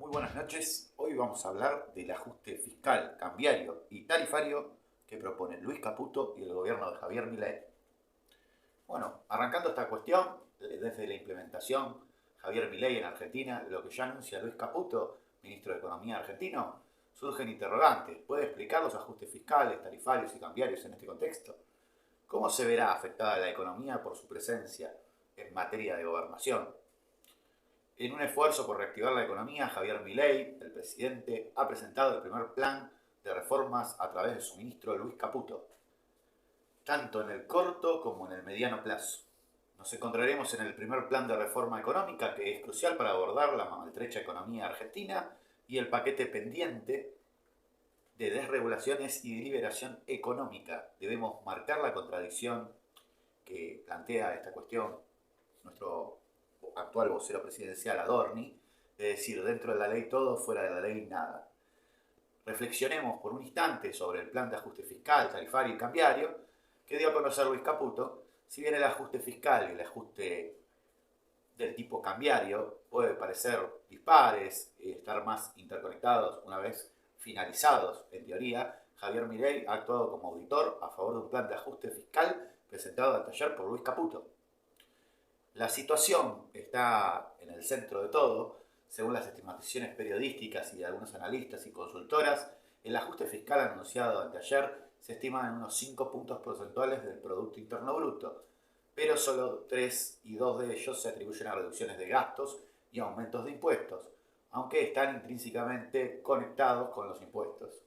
Muy buenas noches. Hoy vamos a hablar del ajuste fiscal, cambiario y tarifario que propone Luis Caputo y el gobierno de Javier Milei. Bueno, arrancando esta cuestión, desde la implementación Javier Milei en Argentina, lo que ya anuncia Luis Caputo, ministro de Economía argentino, surgen interrogantes. ¿Puede explicar los ajustes fiscales, tarifarios y cambiarios en este contexto? ¿Cómo se verá afectada la economía por su presencia en materia de gobernación? En un esfuerzo por reactivar la economía, Javier Milei, el presidente, ha presentado el primer plan de reformas a través de su ministro Luis Caputo, tanto en el corto como en el mediano plazo. Nos encontraremos en el primer plan de reforma económica, que es crucial para abordar la maltrecha economía argentina, y el paquete pendiente de desregulaciones y de liberación económica. Debemos marcar la contradicción que plantea esta cuestión nuestro actual vocero presidencial Adorni, es decir, dentro de la ley todo, fuera de la ley nada. Reflexionemos por un instante sobre el plan de ajuste fiscal, tarifario y cambiario que dio a conocer Luis Caputo. Si bien el ajuste fiscal y el ajuste del tipo cambiario puede parecer dispares, estar más interconectados una vez finalizados, en teoría, Javier Milei ha actuado como auditor a favor de un plan de ajuste fiscal presentado al taller por Luis Caputo. La situación está en el centro de todo. Según las estimaciones periodísticas y de algunos analistas y consultoras, el ajuste fiscal anunciado anteayer se estima en unos 5 puntos porcentuales del Producto Interno Bruto, pero solo 3 y 2 de ellos se atribuyen a reducciones de gastos y aumentos de impuestos, aunque están intrínsecamente conectados con los impuestos.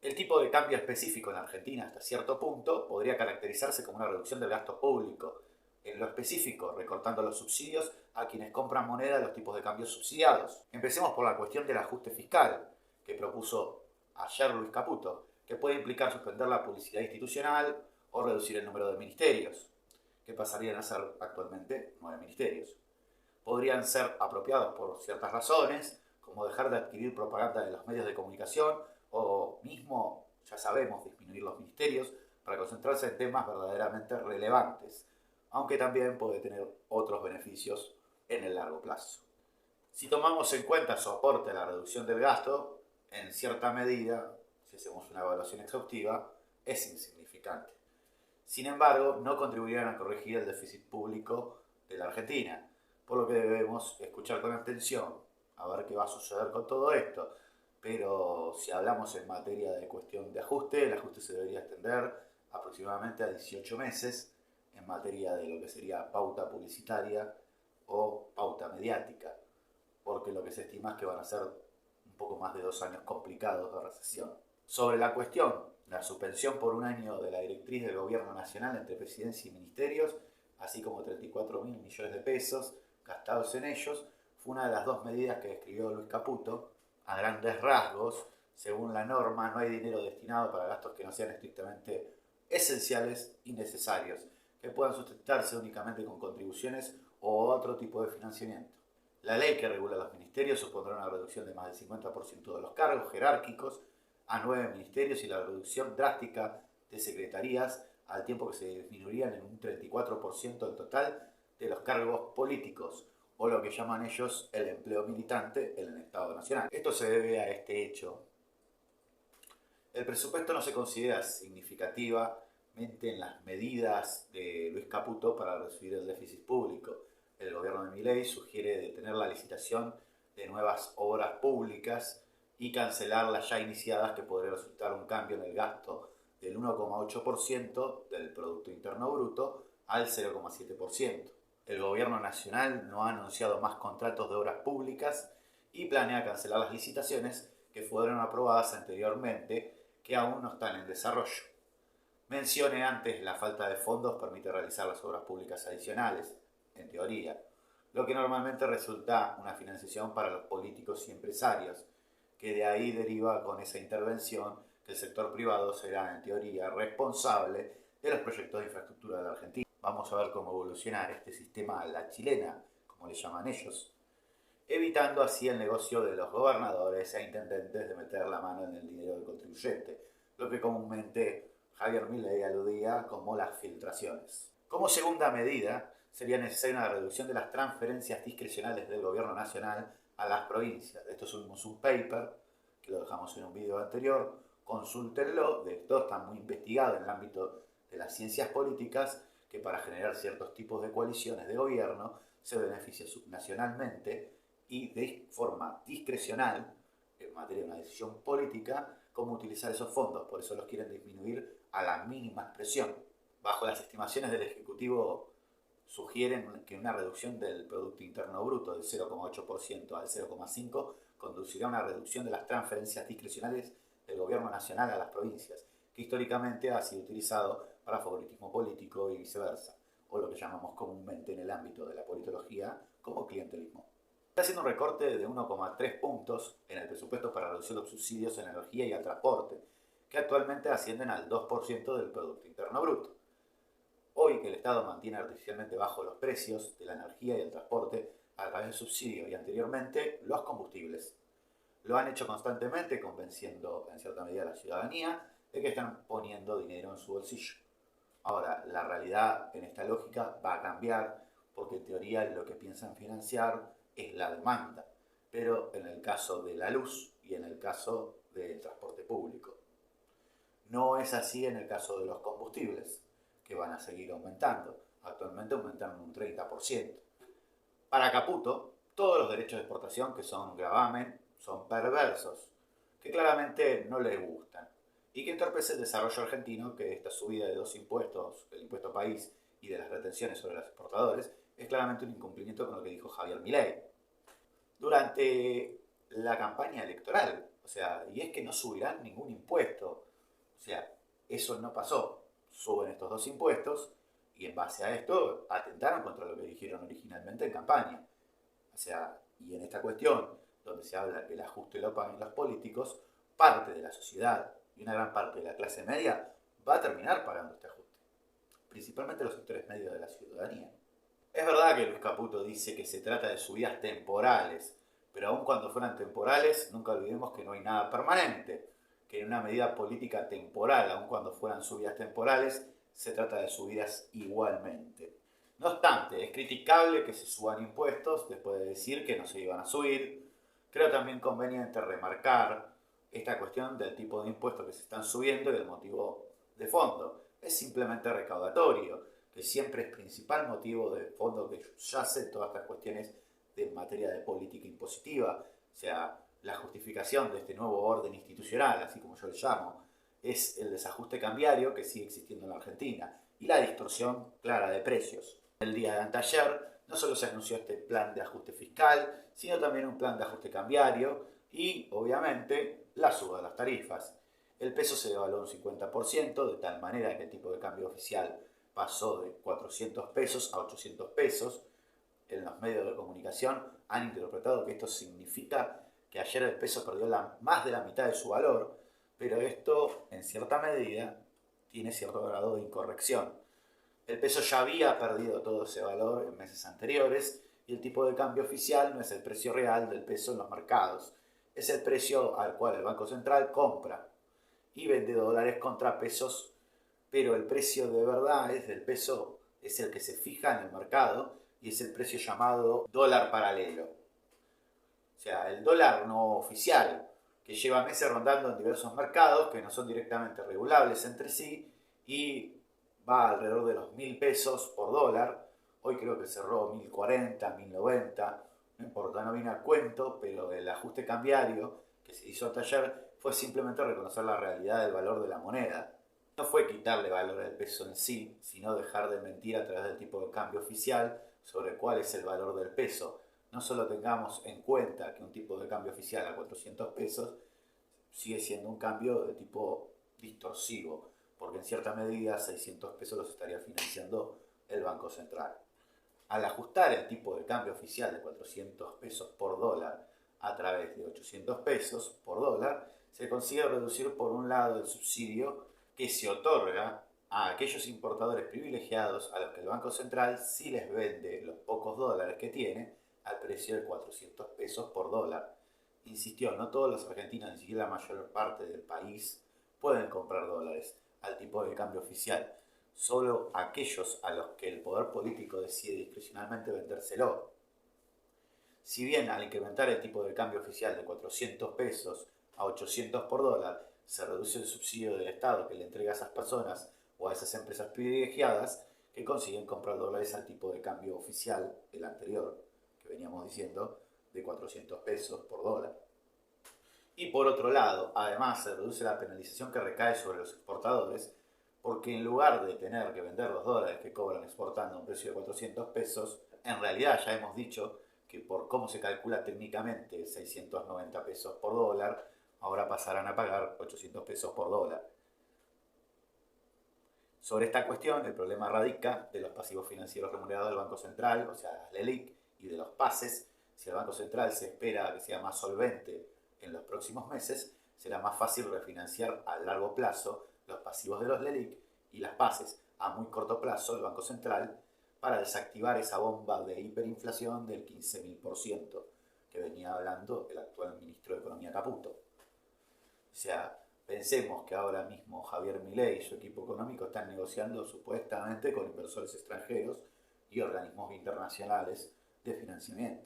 El tipo de cambio específico en Argentina hasta cierto punto podría caracterizarse como una reducción del gasto público, en lo específico, recortando los subsidios a quienes compran moneda de los tipos de cambio subsidiados. Empecemos por la cuestión del ajuste fiscal, que propuso ayer Luis Caputo, que puede implicar suspender la publicidad institucional o reducir el número de ministerios, que pasarían a ser actualmente 9 ministerios. Podrían ser apropiados por ciertas razones, como dejar de adquirir propaganda de los medios de comunicación o mismo, ya sabemos, disminuir los ministerios para concentrarse en temas verdaderamente relevantes, aunque también puede tener otros beneficios en el largo plazo. Si tomamos en cuenta su aporte a la reducción del gasto, en cierta medida, si hacemos una evaluación exhaustiva, es insignificante. Sin embargo, no contribuirán a corregir el déficit público de la Argentina, por lo que debemos escuchar con atención a ver qué va a suceder con todo esto. Pero si hablamos en materia de cuestión de ajuste, el ajuste se debería extender aproximadamente a 18 meses, en materia de lo que sería pauta publicitaria o pauta mediática, porque lo que se estima es que van a ser un poco más de 2 años complicados de recesión. Sobre la cuestión, la suspensión por un año de la directriz del gobierno nacional entre presidencia y ministerios, así como 34.000 millones de pesos gastados en ellos, fue una de las 2 medidas que describió Luis Caputo. A grandes rasgos, según la norma, no hay dinero destinado para gastos que no sean estrictamente esenciales y necesarios, que puedan sustentarse únicamente con contribuciones o otro tipo de financiamiento. La ley que regula los ministerios supondrá una reducción de más del 50% de los cargos jerárquicos a 9 ministerios y la reducción drástica de secretarías, al tiempo que se disminuirían en un 34% el total de los cargos políticos, o lo que llaman ellos el empleo militante en el Estado Nacional. Esto se debe a este hecho. El presupuesto no se considera significativa en las medidas de Luis Caputo para reducir el déficit público. El gobierno de Milei sugiere detener la licitación de nuevas obras públicas y cancelar las ya iniciadas, que podría resultar un cambio en el gasto del 1,8% del Producto Interno Bruto al 0,7%. El gobierno nacional no ha anunciado más contratos de obras públicas y planea cancelar las licitaciones que fueron aprobadas anteriormente, que aún no están en desarrollo. Mencioné antes, la falta de fondos permite realizar las obras públicas adicionales, en teoría, lo que normalmente resulta una financiación para los políticos y empresarios, que de ahí deriva con esa intervención que el sector privado será, en teoría, responsable de los proyectos de infraestructura de la Argentina. Vamos a ver cómo evoluciona este sistema a la chilena, como le llaman ellos, evitando así el negocio de los gobernadores e intendentes de meter la mano en el dinero del contribuyente, lo que comúnmente Javier Milei aludía como las filtraciones. Como segunda medida, sería necesaria una reducción de las transferencias discrecionales del gobierno nacional a las provincias. De esto subimos un paper, que lo dejamos en un video anterior, consúltenlo, de esto está muy investigado en el ámbito de las ciencias políticas, que para generar ciertos tipos de coaliciones de gobierno se beneficia subnacionalmente y de forma discrecional, en materia de una decisión política, cómo utilizar esos fondos. Por eso los quieren disminuir a la mínima expresión. Bajo las estimaciones del Ejecutivo sugieren que una reducción del Producto Interno Bruto del 0,8% al 0,5% conducirá a una reducción de las transferencias discrecionales del gobierno nacional a las provincias, que históricamente ha sido utilizado para favoritismo político y viceversa, o lo que llamamos comúnmente en el ámbito de la politología como clientelismo. Está haciendo un recorte de 1,3 puntos en el presupuesto para reducir los subsidios en energía y al transporte, que actualmente ascienden al 2% del Producto Interno Bruto. Hoy que el Estado mantiene artificialmente bajos los precios de la energía y el transporte a través de subsidios y anteriormente los combustibles. Lo han hecho constantemente convenciendo en cierta medida a la ciudadanía de que están poniendo dinero en su bolsillo. Ahora, la realidad en esta lógica va a cambiar porque en teoría lo que piensan financiar es la demanda, pero en el caso de la luz y en el caso del transporte público. No es así en el caso de los combustibles, que van a seguir aumentando. Actualmente aumentan un 30%. Para Caputo, todos los derechos de exportación que son gravamen son perversos, que claramente no le gustan y que entorpece el desarrollo argentino, que esta subida de dos impuestos, el impuesto país y de las retenciones sobre los exportadores, es claramente un incumplimiento con lo que dijo Javier Milei durante la campaña electoral. O sea, y es que no subirán ningún impuesto. O sea, eso no pasó. Suben estos dos impuestos y en base a esto atentaron contra lo que dijeron originalmente en campaña. O sea, y en esta cuestión, donde se habla que el ajuste lo pagan los políticos, parte de la sociedad y una gran parte de la clase media va a terminar pagando este ajuste. Principalmente los sectores medios de la ciudadanía. Es verdad que Luis Caputo dice que se trata de subidas temporales, pero aun cuando fueran temporales, nunca olvidemos que no hay nada permanente, que en una medida política temporal, aun cuando fueran subidas temporales, se trata de subidas igualmente. No obstante, es criticable que se suban impuestos después de decir que no se iban a subir. Creo también conveniente remarcar esta cuestión del tipo de impuestos que se están subiendo y el motivo de fondo. Es simplemente recaudatorio, que siempre es principal motivo de fondo que yace en todas estas cuestiones de materia de política impositiva. O sea, la justificación de este nuevo orden institucional, así como yo le llamo, es el desajuste cambiario que sigue existiendo en la Argentina y la distorsión clara de precios. El día de anteayer no solo se anunció este plan de ajuste fiscal, sino también un plan de ajuste cambiario y, obviamente, la suba de las tarifas. El peso se devaluó un 50%, de tal manera que el tipo de cambio oficial pasó de 400 pesos a 800 pesos. En los medios de comunicación han interpretado que esto significa que ayer el peso perdió más de la mitad de su valor, pero esto, en cierta medida, tiene cierto grado de incorrección. El peso ya había perdido todo ese valor en meses anteriores y el tipo de cambio oficial no es el precio real del peso en los mercados, es el precio al cual el Banco Central compra y vende dólares contra pesos, pero el precio de verdad es del peso, es el que se fija en el mercado y es el precio llamado dólar paralelo. O sea, el dólar no oficial, que lleva meses rondando en diversos mercados que no son directamente regulables entre sí y va alrededor de los 1.000 pesos por dólar. Hoy creo que cerró 1.040, 1.090, no importa, no viene a cuento, pero el ajuste cambiario que se hizo hasta ayer fue simplemente reconocer la realidad del valor de la moneda. No fue quitarle valor al peso en sí, sino dejar de mentir a través del tipo de cambio oficial sobre cuál es el valor del peso. No solo tengamos en cuenta que un tipo de cambio oficial a 400 pesos sigue siendo un cambio de tipo distorsivo, porque en cierta medida 600 pesos los estaría financiando el Banco Central. Al ajustar el tipo de cambio oficial de 400 pesos por dólar a través de 800 pesos por dólar, se consigue reducir por un lado el subsidio que se otorga a aquellos importadores privilegiados a los que el Banco Central sí les vende los pocos dólares que tiene al precio de 400 pesos por dólar. Insistió, no todos los argentinos, ni siquiera la mayor parte del país, pueden comprar dólares al tipo de cambio oficial. Solo aquellos a los que el poder político decide discrecionalmente vendérselo. Si bien al incrementar el tipo de cambio oficial de 400 pesos a 800 por dólar, se reduce el subsidio del Estado que le entrega a esas personas o a esas empresas privilegiadas que consiguen comprar dólares al tipo de cambio oficial, el anterior, que veníamos diciendo, de 400 pesos por dólar. Y por otro lado, además se reduce la penalización que recae sobre los exportadores, porque en lugar de tener que vender los dólares que cobran exportando a un precio de 400 pesos, en realidad ya hemos dicho que por cómo se calcula técnicamente 690 pesos por dólar, ahora pasarán a pagar 800 pesos por dólar. Sobre esta cuestión, el problema radica de los pasivos financieros remunerados del Banco Central, o sea, las LELIC, y de los pases. Si el Banco Central se espera que sea más solvente en los próximos meses, será más fácil refinanciar a largo plazo los pasivos de los LELIC y las pases a muy corto plazo del Banco Central para desactivar esa bomba de hiperinflación del 15.000% que venía hablando el actual ministro de Economía Caputo. O sea, pensemos que ahora mismo Javier Milei y su equipo económico están negociando supuestamente con inversores extranjeros y organismos internacionales de financiamiento.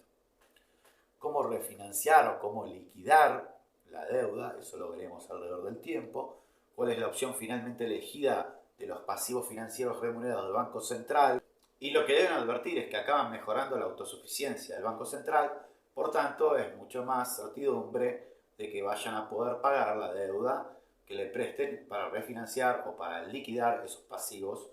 Cómo refinanciar o cómo liquidar la deuda, eso lo veremos alrededor del tiempo. Cuál es la opción finalmente elegida de los pasivos financieros remunerados del Banco Central. Y lo que deben advertir es que acaban mejorando la autosuficiencia del Banco Central, por tanto es mucho más certidumbre de que vayan a poder pagar la deuda que le presten para refinanciar o para liquidar esos pasivos.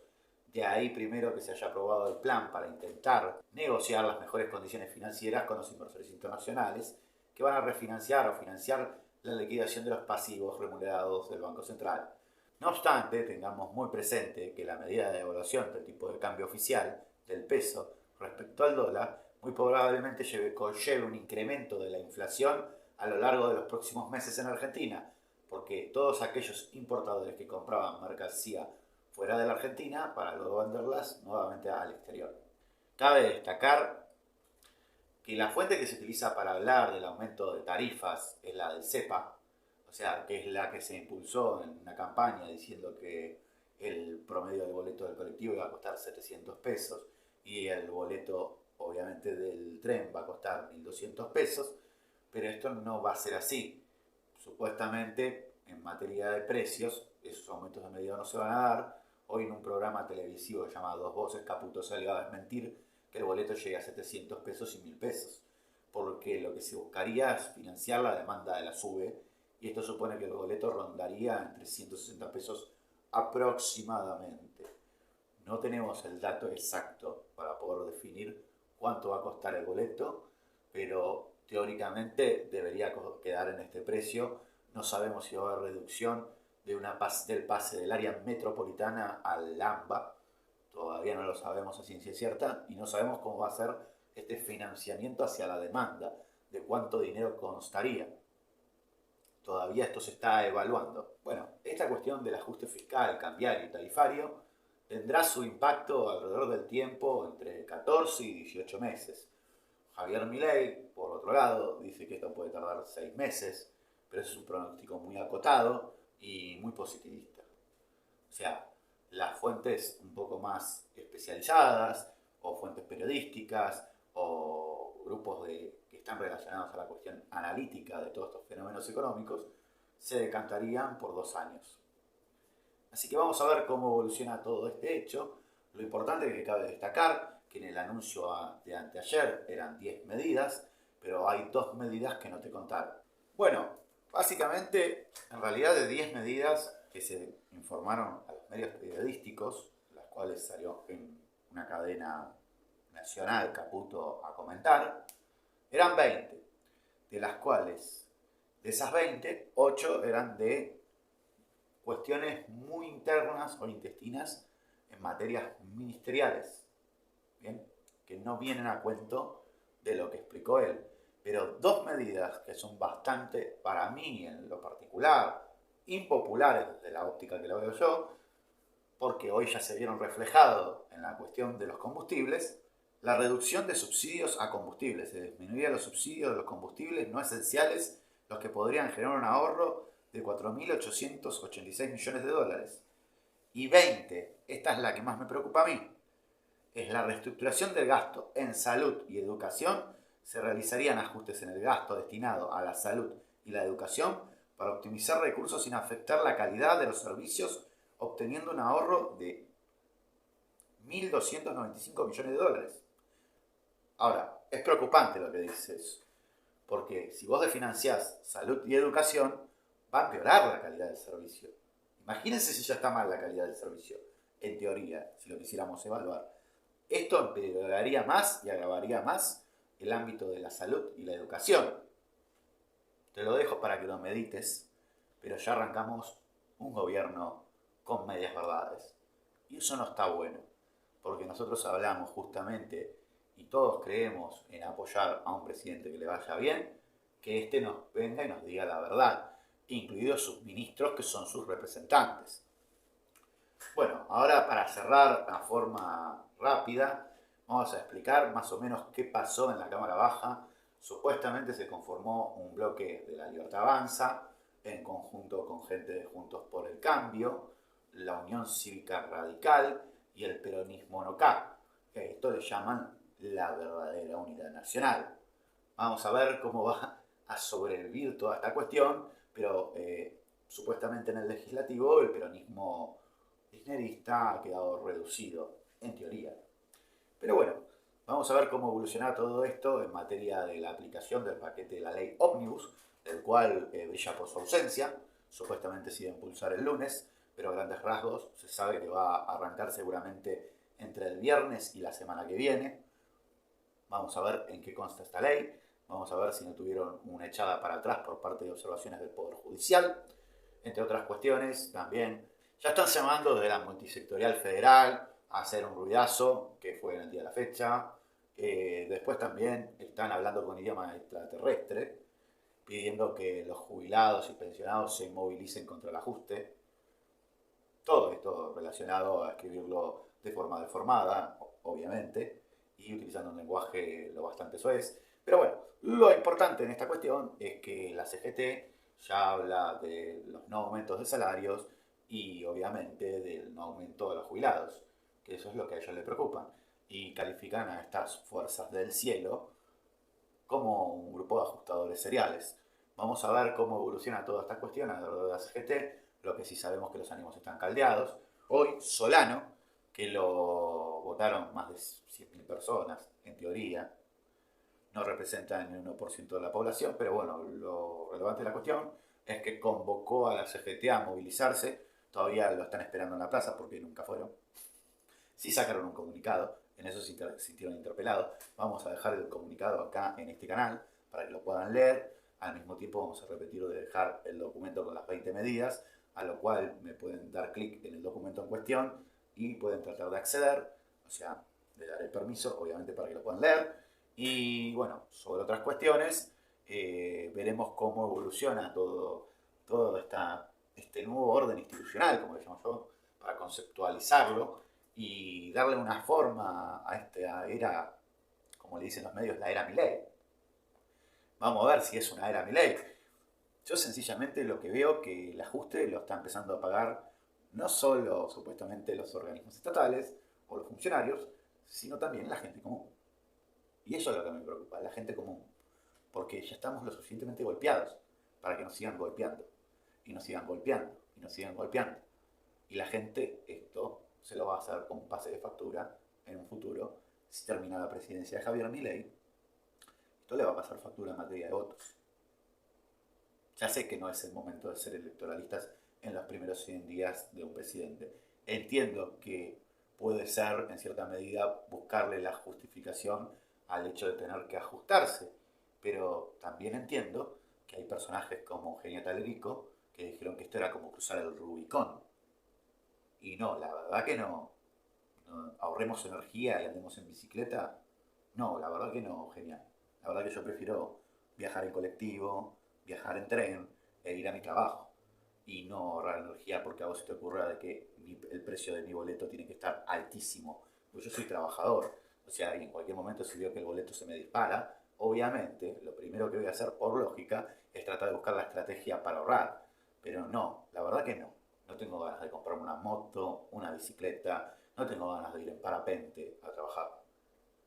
De ahí primero que se haya aprobado el plan para intentar negociar las mejores condiciones financieras con los inversores internacionales que van a refinanciar o financiar la liquidación de los pasivos remunerados del Banco Central. No obstante, tengamos muy presente que la medida de devaluación del tipo de cambio oficial del peso respecto al dólar muy probablemente conlleve un incremento de la inflación a lo largo de los próximos meses en Argentina, porque todos aquellos importadores que compraban mercancía fuera de la Argentina para luego venderlas nuevamente al exterior. Cabe destacar que la fuente que se utiliza para hablar del aumento de tarifas es la del CEPA, o sea, que es la que se impulsó en una campaña diciendo que el promedio del boleto del colectivo iba a costar 700 pesos y el boleto, obviamente, del tren va a costar 1.200 pesos, pero esto no va a ser así. Supuestamente, en materia de precios, esos aumentos de medida no se van a dar. Hoy en un programa televisivo llamado Dos Voces, Caputo salió a desmentir que el boleto llegue a 700 pesos y 1.000 pesos, porque lo que se buscaría es financiar la demanda de la SUBE, y esto supone que el boleto rondaría entre 160 pesos aproximadamente. No tenemos el dato exacto para poder definir cuánto va a costar el boleto, pero teóricamente debería quedar en este precio. No sabemos si va a haber reducción del pase del área metropolitana al AMBA. Todavía no lo sabemos a ciencia cierta y no sabemos cómo va a ser este financiamiento hacia la demanda, de cuánto dinero constaría. Todavía esto se está evaluando. Bueno, esta cuestión del ajuste fiscal, cambiario y tarifario tendrá su impacto alrededor del tiempo entre 14 y 18 meses. Javier Milei, por otro lado, dice que esto puede tardar 6 meses, pero eso es un pronóstico muy acotado y muy positivista. O sea, las fuentes un poco más especializadas, o fuentes periodísticas, o grupos que están relacionados a la cuestión analítica de todos estos fenómenos económicos, se decantarían por 2 años. Así que vamos a ver cómo evoluciona todo este hecho. Lo importante es que cabe destacar que en el anuncio de anteayer eran 10 medidas, pero hay 2 medidas que no te contaron. Bueno, básicamente, en realidad de 10 medidas que se informaron a los medios periodísticos, las cuales salió en una cadena nacional Caputo a comentar, eran 20, de las cuales, de esas 20, 8 eran de cuestiones muy internas o intestinas en materias ministeriales, ¿bien? Que no vienen a cuento de lo que explicó él. Pero 2 medidas que son bastante, para mí en lo particular, impopulares desde la óptica que lo veo yo, porque hoy ya se vieron reflejados en la cuestión de los combustibles, la reducción de subsidios a combustibles. Se disminuiría los subsidios de los combustibles no esenciales, los que podrían generar un ahorro de 4.886 millones de dólares. Y 20, esta es la que más me preocupa a mí, es la reestructuración del gasto en salud y educación se realizarían ajustes en el gasto destinado a la salud y la educación para optimizar recursos sin afectar la calidad de los servicios, obteniendo un ahorro de 1.295 millones de dólares. Ahora, es preocupante lo que dices, porque si vos desfinanciás salud y educación, va a empeorar la calidad del servicio. Imagínense si ya está mal la calidad del servicio, en teoría, si lo quisiéramos evaluar. Esto empeoraría más y agravaría más el ámbito de la salud y la educación. Te lo dejo para que lo medites, pero ya arrancamos un gobierno con medias verdades. Y eso no está bueno, porque nosotros hablamos justamente y todos creemos en apoyar a un presidente que le vaya bien, que éste nos venga y nos diga la verdad, incluidos sus ministros que son sus representantes. Bueno, ahora para cerrar de forma rápida, vamos a explicar más o menos qué pasó en la Cámara Baja. Supuestamente se conformó un bloque de la Libertad Avanza, en conjunto con gente de Juntos por el Cambio, la Unión Cívica Radical y el Peronismo No K, que esto le llaman la verdadera unidad nacional. Vamos a ver cómo va a sobrevivir toda esta cuestión, pero supuestamente en el legislativo el peronismo kirchnerista ha quedado reducido, en teoría. Pero bueno, vamos a ver cómo evoluciona todo esto en materia de la aplicación del paquete de la ley Ómnibus, el cual brilla por su ausencia, supuestamente se iba a impulsar el lunes, pero a grandes rasgos se sabe que va a arrancar seguramente entre el viernes y la semana que viene. Vamos a ver en qué consta esta ley, vamos a ver si no tuvieron una echada para atrás por parte de observaciones del Poder Judicial, entre otras cuestiones también. Ya están llamando desde la multisectorial federal a hacer un ruidazo, que fue en el día de la fecha. Después también están hablando con idioma extraterrestre, pidiendo que los jubilados y pensionados se movilicen contra el ajuste. Todo esto relacionado a escribirlo de forma deformada, obviamente, y utilizando un lenguaje lo bastante soez. Pero bueno, lo importante en esta cuestión es que la CGT ya habla de los no aumentos de salarios y obviamente del no aumento de los jubilados, que eso es lo que a ellos les preocupa. Y califican a estas fuerzas del cielo como un grupo de ajustadores seriales. Vamos a ver cómo evoluciona toda esta cuestión alrededor de la CGT, lo que sí sabemos que los ánimos están caldeados. Hoy Solano, que lo votaron más de 100.000 personas, en teoría, no representa ni un 1% de la población, pero bueno, lo relevante de la cuestión es que convocó a la CGT a movilizarse, todavía lo están esperando en la plaza porque nunca fueron. Sí sacaron un comunicado, en eso se sintieron interpelados. Vamos a dejar el comunicado acá en este canal para que lo puedan leer. Al mismo tiempo vamos a repetir de dejar el documento con las 20 medidas, a lo cual me pueden dar clic en el documento en cuestión y pueden tratar de acceder, o sea, de dar el permiso, obviamente, para que lo puedan leer. Y bueno, sobre otras cuestiones, veremos cómo evoluciona todo este nuevo orden institucional, como le llamo yo, para conceptualizarlo y darle una forma a esta era, como le dicen los medios, la era Milei. Vamos a ver si es una era Milei. Yo sencillamente lo que veo que el ajuste lo está empezando a pagar no solo supuestamente los organismos estatales o los funcionarios, sino también la gente común. Y eso es lo que me preocupa, la gente común. Porque ya estamos lo suficientemente golpeados para que nos sigan golpeando. Y nos sigan golpeando. Y nos sigan golpeando. Y la gente esto se lo va a hacer como pase de factura en un futuro. Si termina la presidencia de Javier Milei, esto le va a pasar factura en materia de votos. Ya sé que no es el momento de ser electoralistas en los primeros 100 días de un presidente. Entiendo que puede ser, en cierta medida, buscarle la justificación al hecho de tener que ajustarse. Pero también entiendo que hay personajes como Eugenia Talerico que dijeron que esto era como cruzar el Rubicón. Y no, la verdad que no. Ahorremos energía y andemos en bicicleta. No, la verdad que no, genial. La verdad que yo prefiero viajar en colectivo, viajar en tren e ir a mi trabajo. Y no ahorrar energía porque a vos se te ocurra de que el precio de mi boleto tiene que estar altísimo. Pues yo soy trabajador. O sea, y en cualquier momento si veo que el boleto se me dispara, obviamente lo primero que voy a hacer por lógica es tratar de buscar la estrategia para ahorrar. Pero no, la verdad que no. No tengo ganas de comprarme una moto, una bicicleta, no tengo ganas de ir en parapente a trabajar.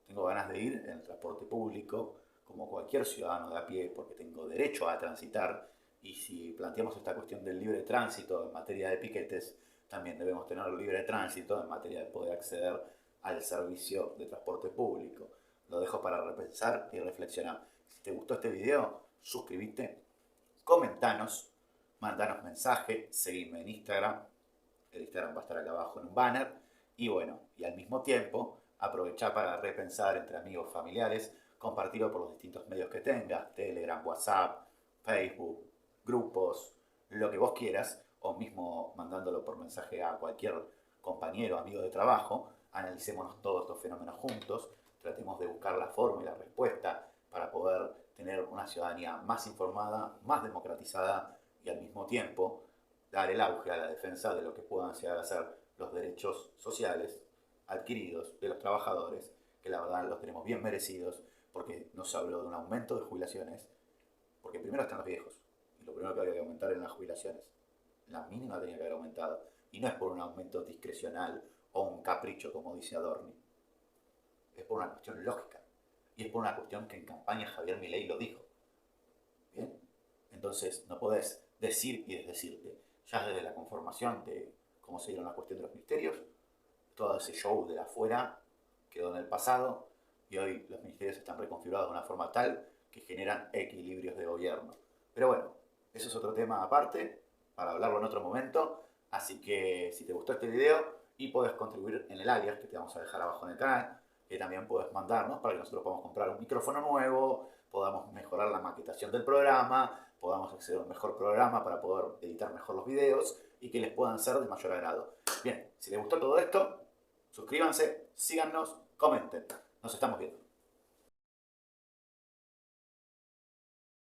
Tengo ganas de ir en el transporte público, como cualquier ciudadano de a pie, porque tengo derecho a transitar, y si planteamos esta cuestión del libre tránsito en materia de piquetes, también debemos tener libre tránsito en materia de poder acceder al servicio de transporte público. Lo dejo para repensar y reflexionar. Si te gustó este video, suscríbete, comentanos, mandanos mensaje, seguime en Instagram. El Instagram va a estar acá abajo en un banner. Y bueno, y al mismo tiempo, aprovechar para repensar entre amigos, familiares, compartirlo por los distintos medios que tengas, Telegram, WhatsApp, Facebook, grupos, lo que vos quieras, o mismo mandándolo por mensaje a cualquier compañero, amigo de trabajo. Analicémonos todos estos fenómenos juntos, tratemos de buscar la forma y la respuesta para poder tener una ciudadanía más informada, más democratizada y al mismo tiempo dar el auge a la defensa de lo que puedan llegar a ser los derechos sociales adquiridos de los trabajadores, que la verdad los tenemos bien merecidos, porque no se habló de un aumento de jubilaciones, porque primero están los viejos, y lo primero que había que aumentar eran las jubilaciones. La mínima tenía que haber aumentado, y no es por un aumento discrecional o un capricho, como dice Adorni, es por una cuestión lógica, y es por una cuestión que en campaña Javier Milei lo dijo. ¿Bien? Entonces no podés decir y desdecirte. Ya desde la conformación de cómo se dieron la cuestión de los ministerios, todo ese show de afuera quedó en el pasado y hoy los ministerios están reconfigurados de una forma tal que generan equilibrios de gobierno. Pero bueno, eso es otro tema aparte, para hablarlo en otro momento. Así que si te gustó este video y podés contribuir en el alias que te vamos a dejar abajo en el canal, que también podés mandarnos para que nosotros podamos comprar un micrófono nuevo, podamos mejorar la maquetación del programa, podamos acceder a un mejor programa para poder editar mejor los videos y que les puedan ser de mayor agrado. Bien, si les gustó todo esto, suscríbanse, síganos, comenten. Nos estamos viendo.